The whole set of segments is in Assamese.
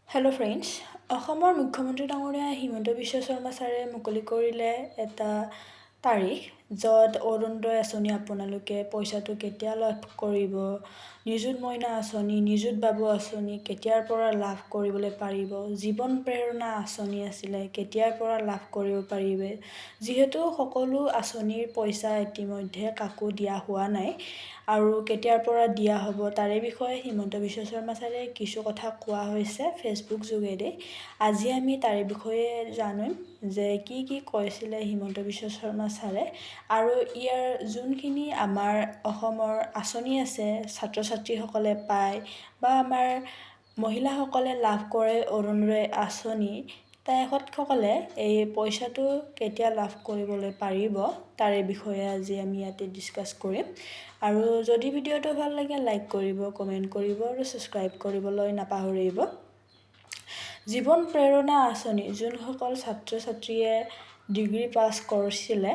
হেল্ল' ফ্ৰেণ্ডছ, অসমৰ মুখ্যমন্ত্ৰী ডাঙৰীয়া হিমন্ত বিশ্ব শৰ্মা ছাৰে মুকলি কৰিলে এটা তাৰিখ য'ত অৰুণোদয় আঁচনি আপোনালোকে পইচাটো কেতিয়া লাভ কৰিব, নিযুত মইনা আঁচনি, নিযুত বাবু আঁচনি কেতিয়াৰ পৰা লাভ কৰিবলৈ পাৰিব, জীৱন প্ৰেৰণা আঁচনি আছিলে কেতিয়াৰ পৰা লাভ কৰিব পাৰিব। যিহেতু সকলো আঁচনিৰ পইচা ইতিমধ্যে কাকো দিয়া হোৱা নাই আৰু কেতিয়াৰ পৰা দিয়া হ'ব তাৰে বিষয়ে হিমন্ত বিশ্ব শৰ্মা ছাৰে কিছু কথা কোৱা হৈছে ফেচবুক যোগেদি। আজি আমি তাৰে বিষয়ে জানিম যে কি কৈছিলে হিমন্ত বিশ্ব শৰ্মা ছাৰে আৰু ইয়াৰ যোনখিনি আমাৰ অসমৰ আঁচনি আছে ছাত্ৰ ছাত্ৰীসকলে পায় বা আমাৰ মহিলাসকলে লাভ কৰে অৰুণোদয় আঁচনি, তেখেতসকলে এই পইচাটো কেতিয়া লাভ কৰিবলৈ পাৰিব তাৰে বিষয়ে আজি আমি ইয়াতে ডিছকাছ কৰিম। আৰু যদি ভিডিঅ'টো ভাল লাগে লাইক কৰিব, কমেণ্ট কৰিব আৰু ছাবস্ক্ৰাইব কৰিবলৈ নাপাহৰিব। জীৱন প্ৰেৰণা আঁচনি যোনসকল ছাত্ৰ ছাত্ৰীয়ে ডিগ্ৰী পাছ কৰিছিলে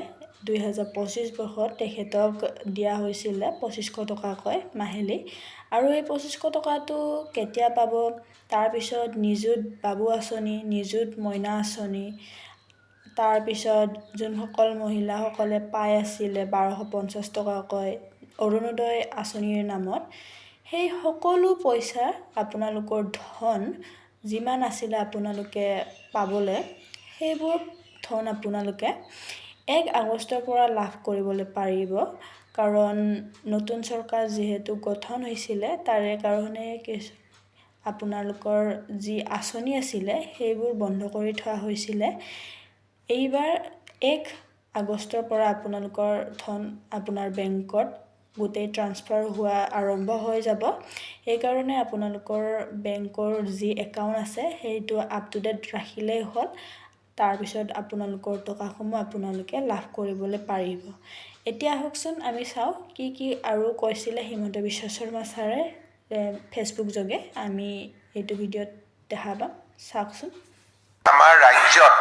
2025 বৰ্ষত তেখেতক দিয়া হৈছিলে 2500 টকাকৈ মাহিলী। আৰু এই 2500 টকাটো কেতিয়া পাব, তাৰপিছত নিযুত বাবু আঁচনি, নিযুত মইনা আঁচনি, তাৰপিছত যোনসকল মহিলাসকলে পাই আছিলে 1250 টকাকৈ অৰুণোদয় আঁচনিৰ নামত, সেই সকলো পইচা আপোনালোকৰ ধন যিমান আছিলে আপোনালোকে পাবলৈ, সেইবোৰ ধন আপোনালোকে 1 আগষ্টৰ পৰা লাভ কৰিবলৈ পাৰিব। কাৰণ নতুন চৰকাৰ যিহেতু গঠন হৈছিলে তাৰে কাৰণে আপোনালোকৰ যি আঁচনি আছিলে সেইবোৰ বন্ধ কৰি থোৱা হৈছিলে। এইবাৰ 1 আগষ্টৰ পৰা আপোনালোকৰ ধন আপোনাৰ বেংকত গোটেই ট্ৰান্সফাৰ হোৱা আৰম্ভ হৈ যাব। সেইকাৰণে আপোনালোকৰ বেংকৰ যি একাউণ্ট আছে সেইটো আপ টু ডেট ৰাখিলেই হ'ল। তাৰপিছত আপোনালোকৰ টকাসমূহ আপোনালোকে লাভ কৰিবলৈ পাৰিব। এতিয়া আহকচোন আমি চাওঁ কি আৰু কৈছিলে হিমন্ত বিশ্ব শৰ্মা ছাৰে ফেচবুক যোগে। আমি এইটো ভিডিঅ'ত দেখা পাম, চাওকচোন। আমাৰ ৰাজ্যত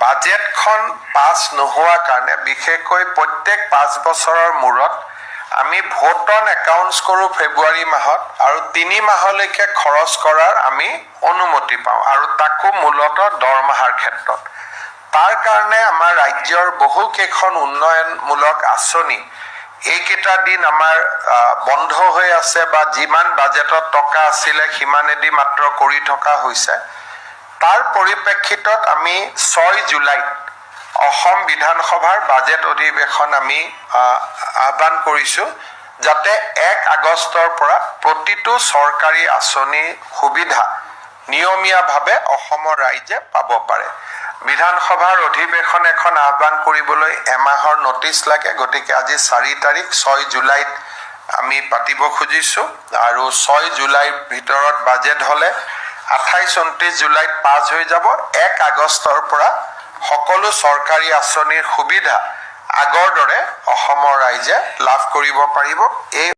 বাজেটখন পাছ নোহোৱাৰ কাৰণে বিশেষকৈ প্ৰত্যেক 5 বছৰৰ মূৰত আমি ভোট অন একাউণ্টছ কৰোঁ ফেব্ৰুৱাৰী মাহত আৰু 3 মাহলৈকে খৰচ কৰাৰ আমি অনুমতি পাওঁ আৰু তাকো মূলতঃ দৰমহাৰ ক্ষেত্ৰত। তাৰ কাৰণে আমাৰ ৰাজ্যৰ বহুকেইখন উন্নয়নমূলক আঁচনি এইকেইটা দিন আমাৰ বন্ধ হৈ আছে বা যিমান বাজেটত টকা আছিলে সিমানেদি মাত্ৰ কৰি থকা হৈছে। তাৰ পৰিপ্ৰেক্ষিতত আমি 6 জুলাইত অসম বিধানসভাৰ বাজেট অধিৱেশন আমি আহ্বান কৰিছোঁ যাতে 1 আগষ্টৰ পৰা প্ৰতিটো চৰকাৰী আঁচনিৰ সুবিধা নিয়মীয়াভাৱে অসমৰ ৰাইজে পাব পাৰে। বিধানসভাৰ অধিৱেশন এখন আহ্বান কৰিবলৈ এমাহৰ নটিচ লাগে, গতিকে আজি 4 তাৰিখ 6 জুলাইত আমি পাতিব খুজিছোঁ আৰু 6 জুলাইৰ ভিতৰত বাজেট হ'লে 28-29 জুলাইত পাছ হৈ যাব। 1 আগষ্টৰ পৰা সকলো চৰকাৰী আঁচনিৰ সুবিধা আগৰ দৰে অসমৰ ৰাইজে লাভ কৰিব পাৰিব। এই